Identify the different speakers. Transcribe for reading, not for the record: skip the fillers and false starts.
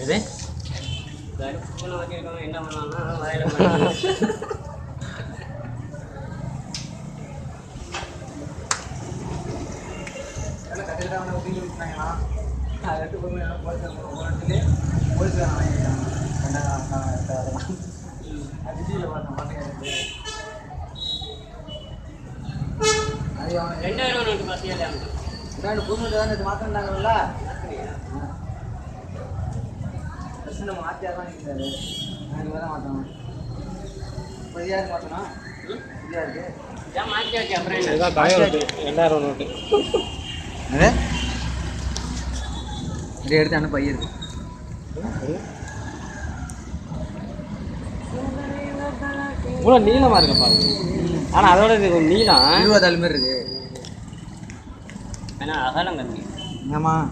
Speaker 1: எது என்ன பண்ணுவாங்கன்னா வாயில
Speaker 2: மாத்திட்டாங்கல்ல மாத்தியாதான் இருக்கிறாரு. தான் மாற்றணும். இப்போ யாருக்கு மாற்றணும்? இருக்கு
Speaker 1: மாற்றி அப்புறம் எல்லாரும் நோட்டு
Speaker 2: இதை எடுத்து அனுப்ப பைய இருக்கு.
Speaker 1: இவ்வளோ நீளமாக இருக்குப்பா. ஆனால் அதோட இது நீளம்
Speaker 2: 20 மாதிரி இருக்கு.
Speaker 1: ஏன்னா அகலம் கம்மி.
Speaker 2: ஆமாம்.